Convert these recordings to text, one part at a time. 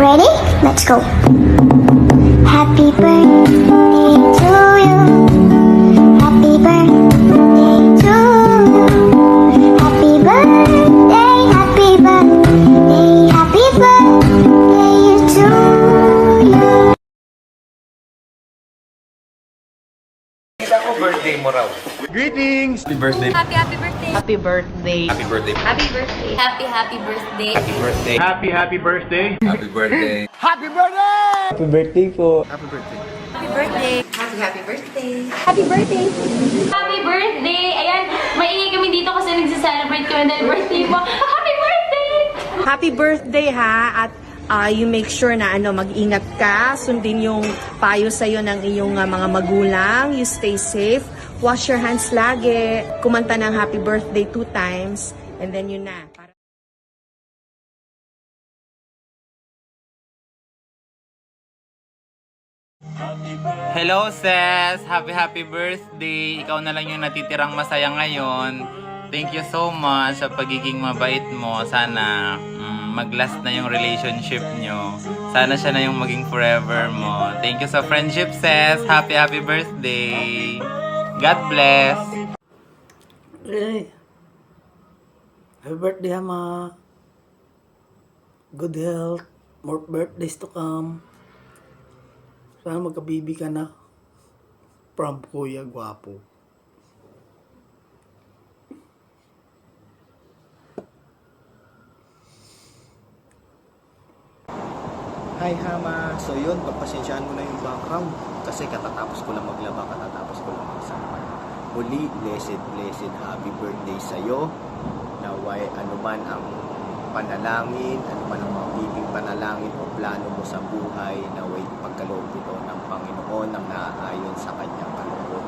Ready? Let's go. Happy birthday to you. Happy birthday to you. Happy birthday, happy birthday, happy birthday to you. Isa ko birthday mo raw. Greetings! Happy birthday. Happy birthday. Happy birthday. Happy birthday. Happy birthday. Happy birthday. Happy birthday. Happy birthday. Happy birthday. Happy birthday po. Happy birthday. Happy birthday. Happy birthday. Happy birthday. Happy birthday. Ayan, maingay kami dito kasi nagse-celebrate kami dahil birthday mo. Happy birthday! Happy birthday ha, at you make sure na mag-ingat ka, sundin yung payo sa'yo ng iyong mga magulang, you stay safe, wash your hands lagi, kumanta ng happy birthday 2 times, and then yun na. Hello, Ses! Happy birthday! Ikaw na lang yung natitirang masaya ngayon. Thank you so much sa pagiging mabait mo. Sana mag-last na yung relationship nyo. Sana siya na yung maging forever mo. Thank you sa friendship, Ses! Happy birthday! God bless! Hey, happy birthday, Ama. Good health. More birthdays to come. Sana magkabibi ka na. From Kuya Gwapo. Hi Hama! So yun, pagpasensyaan mo na yung background kasi katatapos ko lang maglaba, katatapos ko lang magsampay. Muli, blessed happy birthday sa'yo. Naway anuman ang panalangin, anuman ang magiging panalangin o plano mo sa buhay, naway pagkaloob ito ng Panginoon ang naaayon sa kanyang kaloob.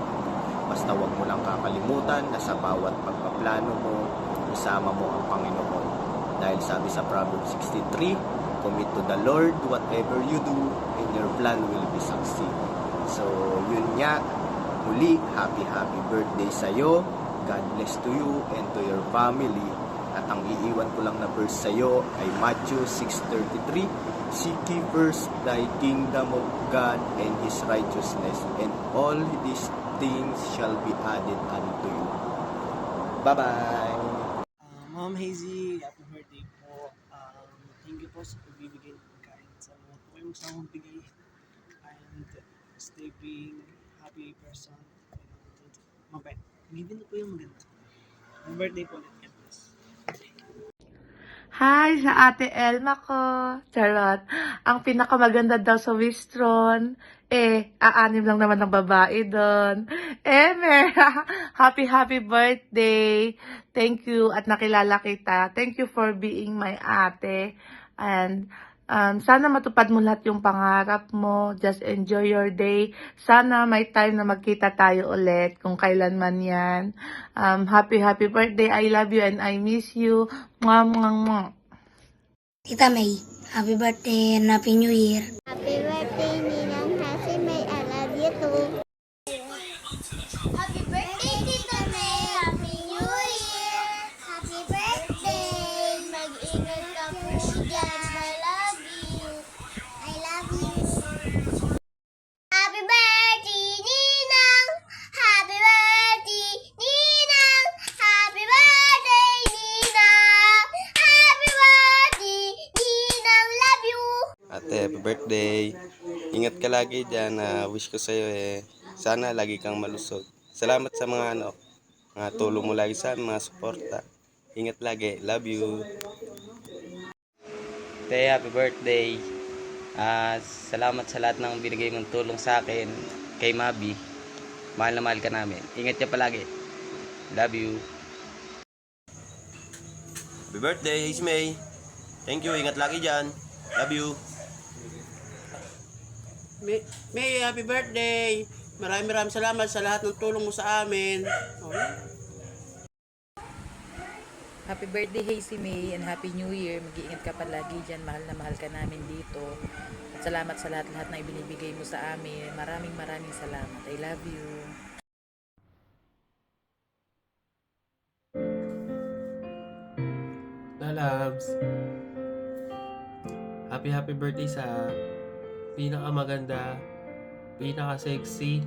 Basta wag mo lang kakalimutan na sa bawat pagpaplano mo, isama mo ang Panginoon. Dahil sabi sa Proverbs 63, commit to the Lord whatever you do and your plan will be succeed. So yun nga, muli happy birthday sa'yo. God bless to you and to your family. At ang iiwan ko lang na verse sa'yo ay Matthew 6:33, seek ye first thy kingdom of God and His righteousness, and all these things shall be added unto you. Bye-bye! Ma'am Hazy, happy birthday po. Thank you po sa pagbibigay ng pagkain sa lahat po kayong samang bigay. And stay being happy person. Mabait. Bigyan po yung maganda. Happy birthday po ulit. God bless. Hi sa Ate Elma ko. Charot. Ang pinakamaganda daw sa Wistron. Aanim lang naman ng babae doon. Happy birthday. Thank you at nakilala kita. Thank you for being my ate. And sana matupad mo lahat yung pangarap mo. Just enjoy your day. Sana may time na magkita tayo ulit kung kailan man yan. Happy birthday. I love you and I miss you. Mwah, mwah, mwah. Tita May, happy birthday and happy new year. Happy birthday, Ninang Hasi May. I love you too. Happy birthday, Tita May. Happy new year. Happy birthday. Mag-ingat ka po dyan. I love you. I love you. Happy birthday, Ninang. Happy birthday, Ninang. Happy birthday, Ninang. Happy birthday, Ninang. Love you. Ate, happy birthday! Ingat ka lagi dyan. Wish ko sa'yo sana lagi kang malusog. Salamat sa mga mga tulong mo lagi sa amin, mga suporta. Ingat lagi. Love you. Te, happy birthday! Salamat sa lahat ng binigay mong tulong sa akin kay Mabi. Mahal na mahal ka namin. Ingat ka palagi. Love you. Happy birthday, Ismay. Thank you. Ingat lagi dyan. Love you. May, happy birthday. Maraming salamat sa lahat ng tulong mo sa amin. Happy birthday, Hazy May, and Happy New Year. Mag-iingat ka palagi dyan. Mahal na mahal ka namin dito. At salamat sa lahat na ibinibigay mo sa amin. Maraming salamat. I love you. Lalabs. Happy happy birthday sa pinakamaganda, pinaka-sexy,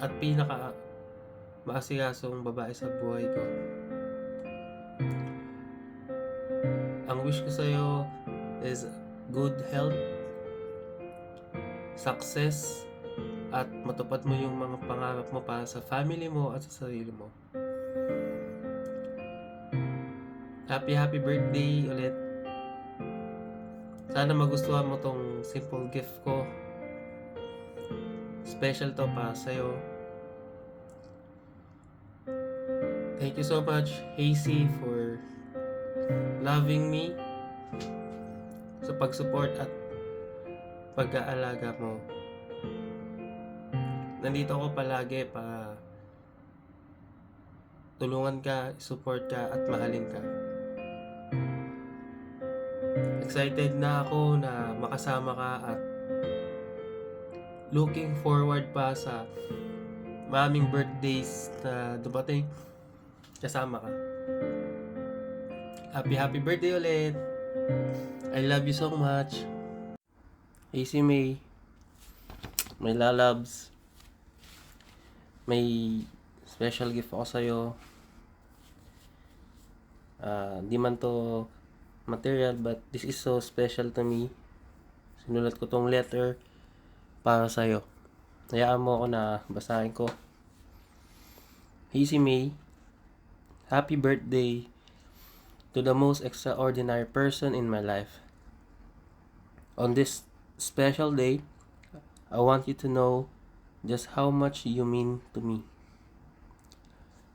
at pinaka-maasikasong babae sa buhay ko. Ang wish ko sa'yo is good health, success, at matupad mo yung mga pangarap mo para sa family mo at sa sarili mo. Happy birthday ulit. Sana magustuhan mo tong simple gift ko. Special to para sa'yo. Thank you so much, Hazy, for loving me, sa pag-support at pag-aalaga mo. Nandito ako palagi para tulungan ka, support ka, at mahalin ka. Excited na ako na makasama ka at looking forward pa sa maraming birthdays na dumating kasama ka. Happy birthday ulit! I love you so much. Hazy May, my lalabs, may special gift ako sa'yo. Di man to material, but this is so special to me. Sinulat ko tong letter para sa'yo. Hayaan mo ako na basahin ko. Hazy May, happy birthday to the most extraordinary person in my life. On this special day, I want you to know just how much you mean to me.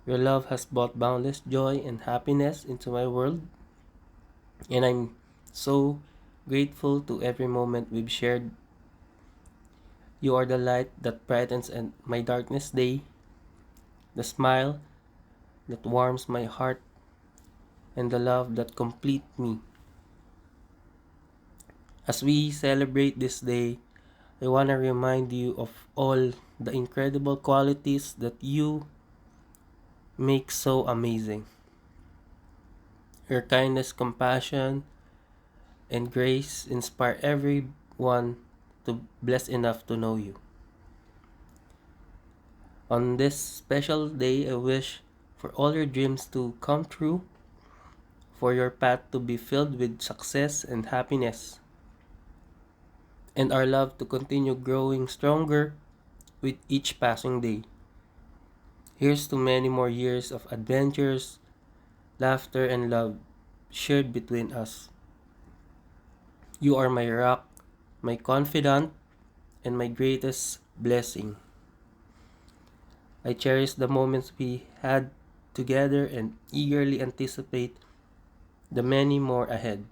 Your love has brought boundless joy and happiness into my world, and I'm so grateful to every moment we've shared. You are the light that brightens my darkness day, the smile that warms my heart, and the love that completes me. As we celebrate this day, I want to remind you of all the incredible qualities that you make so amazing. Your kindness, compassion, and grace inspire everyone to blessed enough to know you. On this special day, I wish for all your dreams to come true, for your path to be filled with success and happiness, and our love to continue growing stronger with each passing day. Here's to many more years of adventures, laughter, and love shared between us. You are my rock, my confidant, and my greatest blessing. I cherish the moments we had together and eagerly anticipate the many more ahead.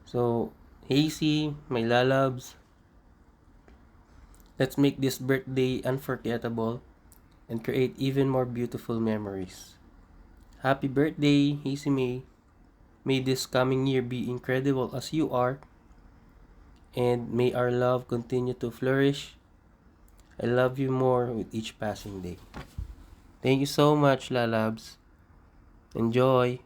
So, Hazy, my lalabs, let's make this birthday unforgettable and create even more beautiful memories. Happy birthday, Hazy May. May this coming year be incredible as you are, and may our love continue to flourish. I love you more with each passing day. Thank you so much, lalabs. Enjoy!